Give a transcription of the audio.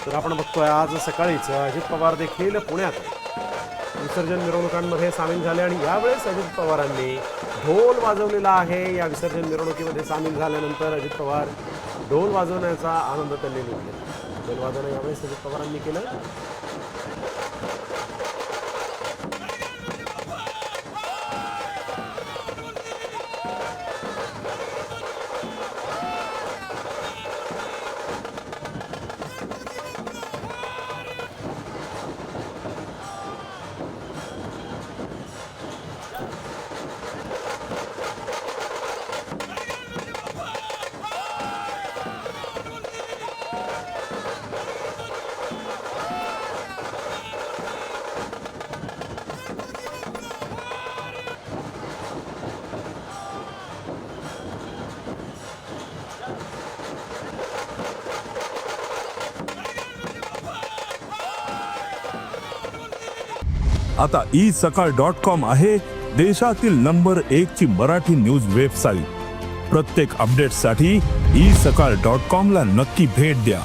तर आपण बघतोय आज सकाळीच अजित पवार देखील पुण्यात विसर्जन मिरवणुकांमध्ये सामील झाले आणि यावेळेस अजित पवारांनी ढोल वाजवलेला आहे। या विसर्जन मिरवणुकीमध्ये सामील झाल्यानंतर अजित पवार ढोल वाजवण्याचा आनंद त्यांनी लुटला। ढोल वाजवणं यावेळेस अजित पवारांनी केलं। आता isakal.com आहे देशातील नंबर 1 ची मराठी न्यूज वेबसाईट। प्रत्येक अपडेटसाठी isakal.com ला नक्की भेट द्या।